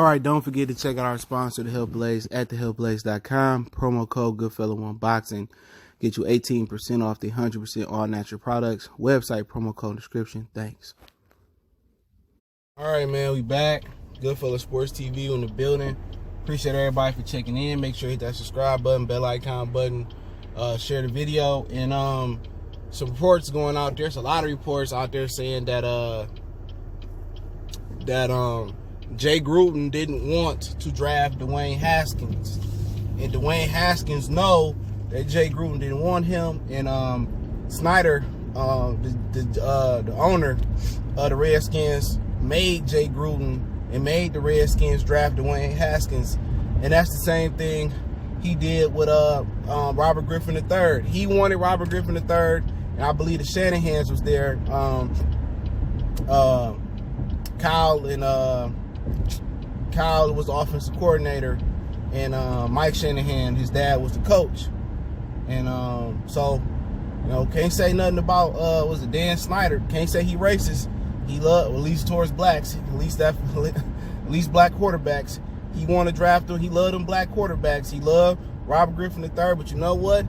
All right, don't forget to check out our sponsor, The Health Blaze, at thehealthblaze.com. Promo code Goodfellow1Boxing. Get you 18% off the 100% all-natural products. Website, promo code, description. Thanks. All right, man, we back. Goodfellow Sports TV in the building. Appreciate everybody for checking in. Make sure you hit that subscribe button, bell icon button. Share the video. And some reports going out there. There's a lot of reports out there saying that Jay Gruden didn't want to draft Dwayne Haskins. And Dwayne Haskins know that Jay Gruden didn't want him. And Snyder, the owner of the Redskins, made Jay Gruden and made the Redskins draft Dwayne Haskins. And that's the same thing he did with Robert Griffin III. He wanted Robert Griffin III, and I believe the Shanahans was there. Kyle was the offensive coordinator, and Mike Shanahan, his dad, was the coach. And so, you know, can't say nothing about was it Dan Snyder? Can't say he racist. He loved, at least towards blacks, at least black quarterbacks. He wanted to draft them. He loved them black quarterbacks. He loved Robert Griffin III. But you know what?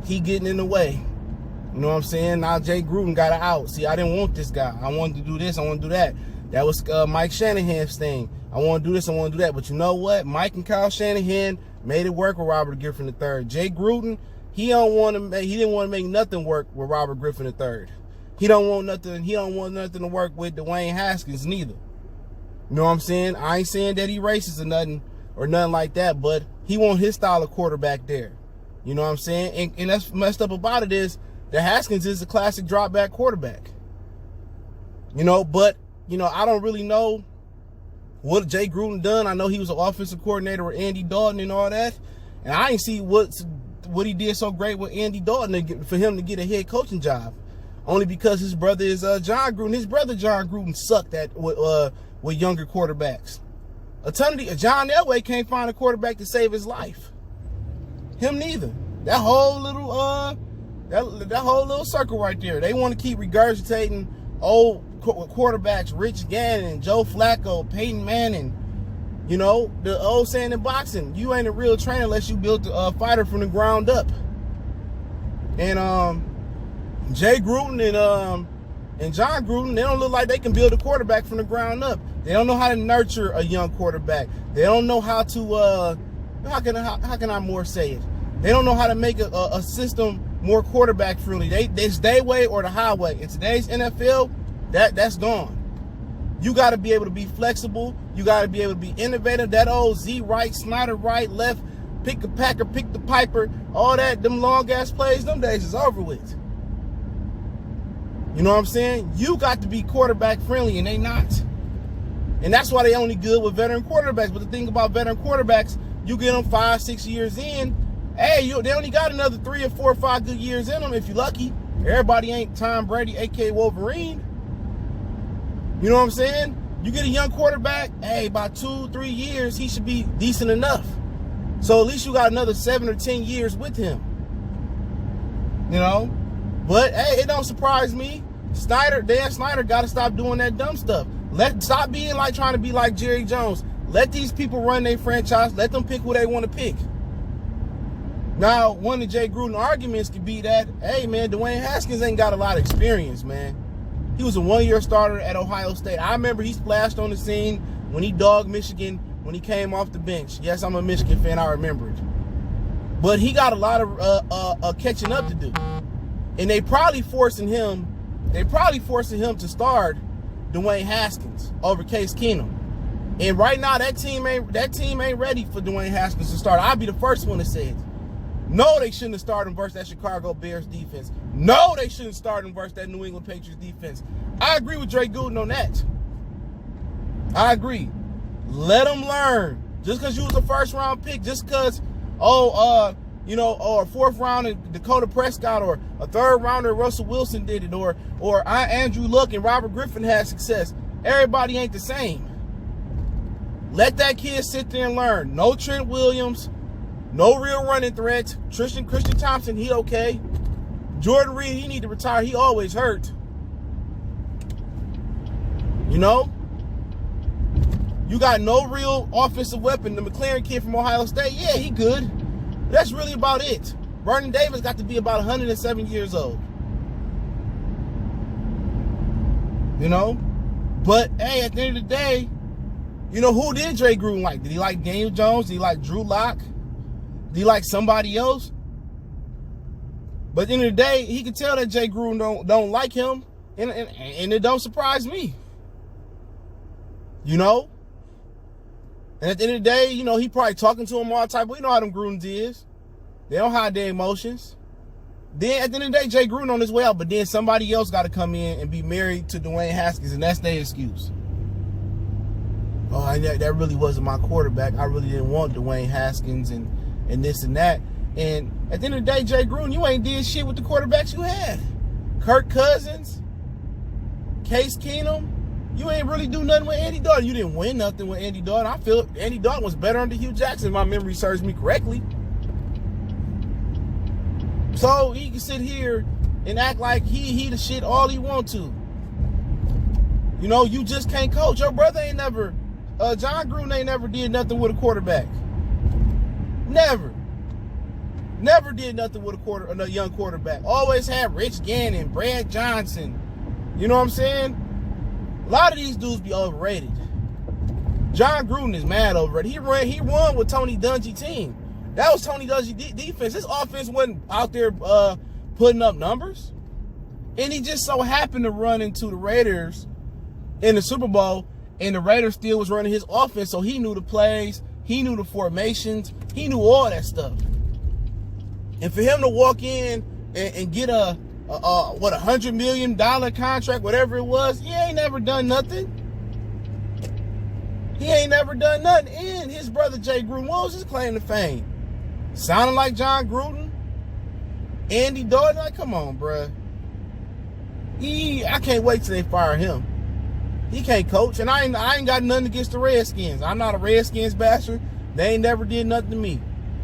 He getting in the way. You know what I'm saying? Now Jay Gruden got it out. See, I didn't want this guy. I wanted to do this. I want to do that. That was Mike Shanahan's thing. I want to do this. I want to do that. But you know what? Mike and Kyle Shanahan made it work with Robert Griffin III. Jay Gruden, he didn't want to make nothing work with Robert Griffin III. He don't want nothing to work with Dwayne Haskins neither. You know what I'm saying? I ain't saying that he racist or nothing like that, but he want his style of quarterback there. You know what I'm saying? And that's messed up about it is that Haskins is a classic drop back quarterback. You know, but you know, I don't really know what Jay Gruden done. I know he was an offensive coordinator with Andy Dalton and all that, and I ain't see what he did so great with Andy Dalton for him to get a head coaching job. Only because his brother is John Gruden. His brother John Gruden sucked at with younger quarterbacks. John Elway can't find a quarterback to save his life. Him neither. That whole little that whole little circle right there. They want to keep regurgitating old quarterbacks, Rich Gannon, Joe Flacco, Peyton Manning. You know, the old saying in boxing, you ain't a real trainer unless you built a fighter from the ground up. And Jay Gruden and John Gruden, they don't look like they can build a quarterback from the ground up. They don't know how to nurture a young quarterback. They don't know how to how can I more say it? They don't know how to make a system more quarterback friendly. It's their way or the highway. In today's NFL, that's gone. You got to be able to be flexible. You got to be able to be innovative. That old Z right, Snyder right, left, pick the packer, pick the piper, all that, them long ass plays, them days is over with. You know what I'm saying? You got to be quarterback friendly, and they not. And that's why they only good with veteran quarterbacks. But the thing about veteran quarterbacks, you get them 5-6 years in, hey, they only got another 3 or 4 or 5 good years in them if you're lucky. Everybody ain't Tom Brady, a.k.a. Wolverine. You know what I'm saying? You get a young quarterback, hey, by 2-3 years, he should be decent enough. So at least you got another 7 or 10 years with him. You know? But, hey, it don't surprise me. Dan Snyder got to stop doing that dumb stuff. Stop being like trying to be like Jerry Jones. Let these people run their franchise. Let them pick who they want to pick. Now, one of Jay Gruden arguments could be that, hey, man, Dwayne Haskins ain't got a lot of experience, man. He was a one-year starter at Ohio State. I remember he splashed on the scene when he dogged Michigan when he came off the bench. Yes, I'm a Michigan fan. I remember it. But he got a lot of catching up to do. And they probably forcing him to start Dwayne Haskins over Case Keenum. And right now that team ain't ready for Dwayne Haskins to start. I'll be the first one to say it. No, they shouldn't have started him versus that Chicago Bears defense. No, they shouldn't start him versus that New England Patriots defense. I agree with Jay Gruden on that. I agree. Let him learn. Just because you was a first-round pick, just because, or a fourth round in Dakota Prescott, or a third rounder Russell Wilson did it, or Andrew Luck and Robert Griffin had success. Everybody ain't the same. Let that kid sit there and learn. No Trent Williams, no real running threats. Christian Thompson, he okay. Jordan Reed, he need to retire. He always hurt. You know? You got no real offensive weapon. The McLaren kid from Ohio State, yeah, he good. That's really about it. Vernon Davis got to be about 107 years old. You know? But, hey, at the end of the day, you know, who did Jay Gruden like? Did he like Daniel Jones? Did he like Drew Lock? Did he like somebody else? But at the end of the day, he could tell that Jay Gruden don't like him, and it don't surprise me. You know? And at the end of the day, you know, he probably talking to him all the time, but you know how them Grudens is. They don't hide their emotions. Then at the end of the day, Jay Gruden on his way out, but then somebody else got to come in and be married to Dwayne Haskins, and that's their excuse. Oh, that really wasn't my quarterback. I really didn't want Dwayne Haskins and this and that. And at the end of the day, Jay Gruden, you ain't did shit with the quarterbacks you had. Kirk Cousins, Case Keenum, you ain't really do nothing with Andy Dalton. You didn't win nothing with Andy Dalton. I feel Andy Dalton was better under Hugh Jackson, if my memory serves me correctly. So he can sit here and act like he the shit all he want to. You know, you just can't coach. Your brother ain't never, John Gruden ain't never did nothing with a quarterback. Never. Never did nothing with a young quarterback. Always had Rich Gannon, Brad Johnson. You know what I'm saying? A lot of these dudes be overrated. John Gruden is mad overrated. He won with Tony Dungy's team. That was Tony Dungy's defense. His offense wasn't out there putting up numbers. And he just so happened to run into the Raiders in the Super Bowl, and the Raiders still was running his offense, so he knew the plays, he knew the formations, he knew all that stuff. And for him to walk in and get a $100 million contract, whatever it was, he ain't never done nothing. He ain't never done nothing. And his brother Jay Gruden, what was his claim to fame? Sounding like John Gruden? Andy Dalton? Like, come on, bruh. I can't wait till they fire him. He can't coach, and I ain't got nothing against the Redskins. I'm not a Redskins basher. They ain't never did nothing to me.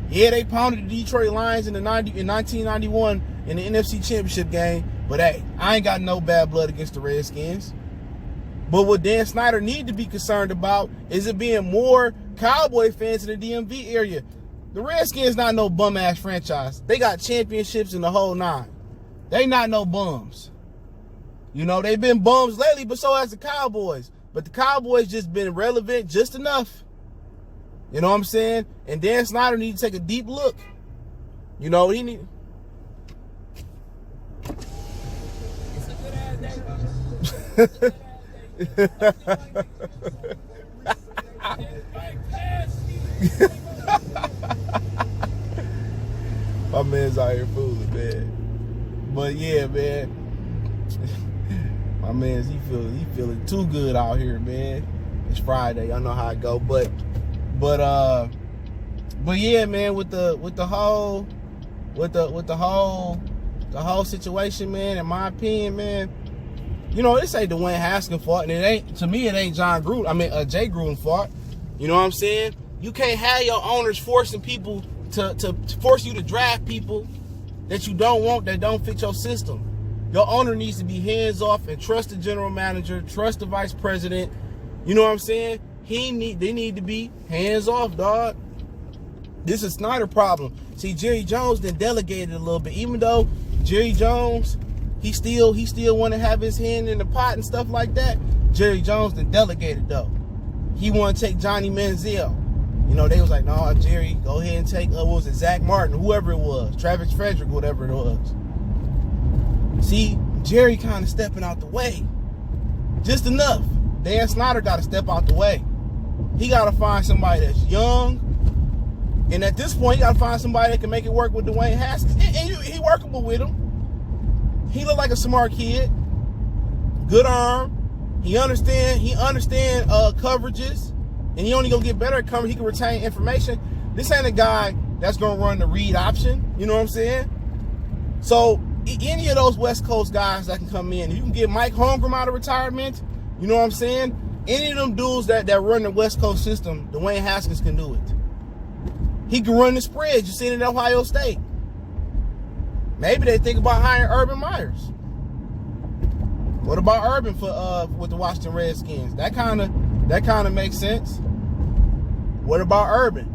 Yeah, they pounded the Detroit Lions in 1991 in the NFC Championship game, but hey, I ain't got no bad blood against the Redskins. But what Dan Snyder need to be concerned about is it being more Cowboy fans in the DMV area. The Redskins not no bum-ass franchise. They got championships in the whole nine. They not no bums. You know, they've been bums lately, but so has the Cowboys. But the Cowboys just been relevant just enough. You know what I'm saying? And Dan Snyder need to take a deep look. You know, he need... It's a good ass My man's out here fooling, man. But yeah, man. My man's he feeling too good out here, man. It's Friday. I know how it go, but yeah, man. With the whole situation, man. In my opinion, man. You know, this ain't Dwayne Haskins' fault, and it ain't John Gruden. I mean, Jay Gruden's fault. You know what I'm saying? You can't have your owners forcing people to force you to draft people that you don't want, that don't fit your system. Your owner needs to be hands off and trust the general manager, trust the vice president. You know what I'm saying? They need to be hands off, dog. This is Snyder problem. See, Jerry Jones then delegated a little bit, even though Jerry Jones, he still want to have his hand in the pot and stuff like that. Jerry Jones then delegated though. He want to take Johnny Manziel. You know, they was like, no, Jerry, go ahead and take, what was it, Zach Martin, whoever it was, Travis Frederick, whatever it was. See, Jerry kind of stepping out the way. Just enough. Dan Snyder got to step out the way. He got to find somebody that's young. And at this point, he got to find somebody that can make it work with Dwayne Haskins. And he workable with him. He look like a smart kid. Good arm. He understand coverages. And he only gonna get better at coverage. He can retain information. This ain't a guy that's gonna run the read option. You know what I'm saying? So any of those West Coast guys that can come in, you can get Mike Holmgren out of retirement. You know what I'm saying? Any of them dudes that run the West Coast system, Dwayne Haskins can do it. He can run the spreads. You seen it at Ohio State. Maybe they think about hiring Urban Myers. What about Urban for with the Washington Redskins? That kind of makes sense. What about Urban?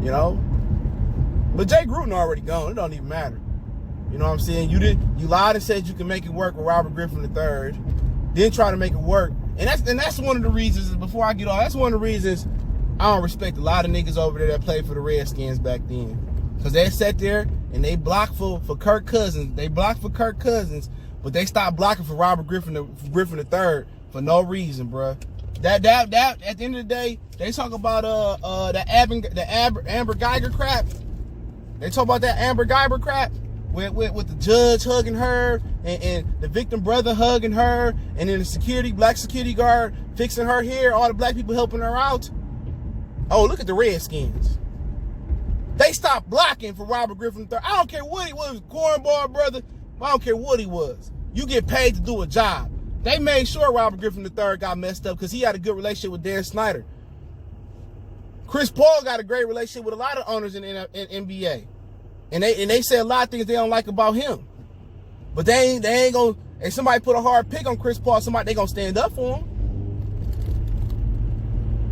You know? But Jay Gruden already gone. It don't even matter. You know what I'm saying? You lied and said you can make it work with Robert Griffin III. Then try to make it work. And that's one of the reasons, before I get off, that's one of the reasons I don't respect a lot of niggas over there that played for the Redskins back then. Because they sat there and they blocked for Kirk Cousins. They blocked for Kirk Cousins, but they stopped blocking for Robert Griffin III for no reason, bruh. That at the end of the day, they talk about the Amber Geiger crap. They talk about that Amber Geiger crap with the judge hugging her and the victim brother hugging her, and then the black security guard fixing her hair, all the black people helping her out. Oh, look at the Redskins. They stopped blocking for Robert Griffin III. I don't care what he was, cornball brother. I don't care what he was. You get paid to do a job. They made sure Robert Griffin III got messed up because he had a good relationship with Dan Snyder. Chris Paul got a great relationship with a lot of owners in NBA. And they say a lot of things they don't like about him. But they ain't gonna, if somebody put a hard pick on Chris Paul, they gonna stand up for him.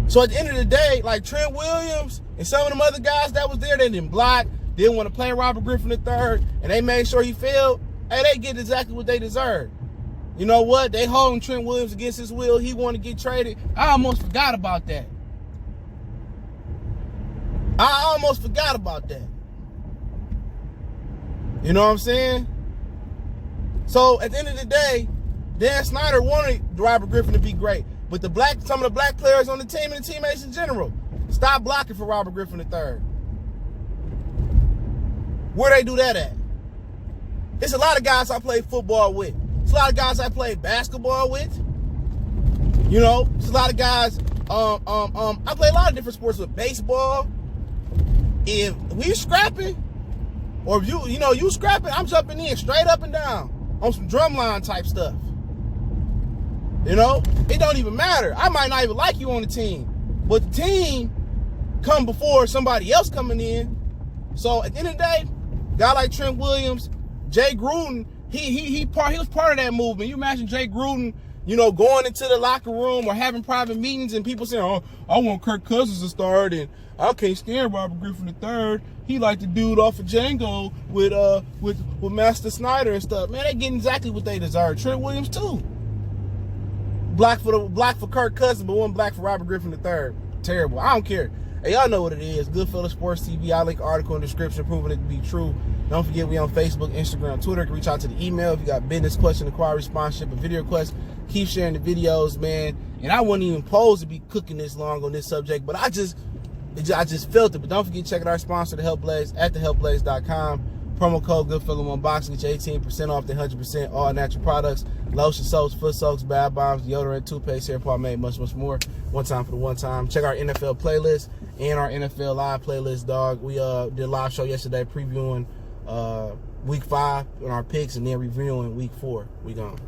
So at the end of the day, like Trent Williams and some of them other guys that was there, they didn't block, didn't want to play Robert Griffin III, and they made sure he failed. Hey, they get exactly what they deserve. You know what? They holding Trent Williams against his will. He wanted to get traded. I almost forgot about that. You know what I'm saying? So at the end of the day, Dan Snyder wanted Robert Griffin to be great. But some of the black players on the team and the teammates in general, stop blocking for Robert Griffin III. Where they do that at? It's a lot of guys I played football with. It's a lot of guys I played basketball with. You know, it's a lot of guys. I play a lot of different sports with baseball. If we scrapping, or if you scrapping, I'm jumping in straight up and down on some drumline type stuff. You know, it don't even matter. I might not even like you on the team, but the team come before somebody else coming in. So at the end of the day, a guy like Trent Williams, Jay Gruden, he was part of that movement. You imagine Jay Gruden, going into the locker room or having private meetings and people saying, "Oh, I want Kirk Cousins to start, and I can't stand Robert Griffin III. He like the dude off of Django with Master Snyder and stuff." Man, they getting exactly what they deserve. Trent Williams too. Black for Kirk Cousins, but one black for Robert Griffin III. Terrible. I don't care. Hey, y'all know what it is. Goodfellas Sports TV. I'll link an article in the description proving it to be true. Don't forget, we on Facebook, Instagram, Twitter. You can reach out to the email if you got business question, inquiry, sponsorship, a video request. Keep sharing the videos, man. And I wasn't even supposed to be cooking this long on this subject, but I just felt it. But don't forget, check out our sponsor, The Help Blaze, at thehelpblaze.com. Promo code Goodfellas1Box, get you 18% off the 100% all natural products, lotion, soaps, foot soaks, bath bombs, deodorant, toothpaste, hair pomade, much more. One time for the one time. Check our NFL playlist and our NFL live playlist, dog. We did a live show yesterday previewing week 5 on our picks and then reviewing week 4. We gone.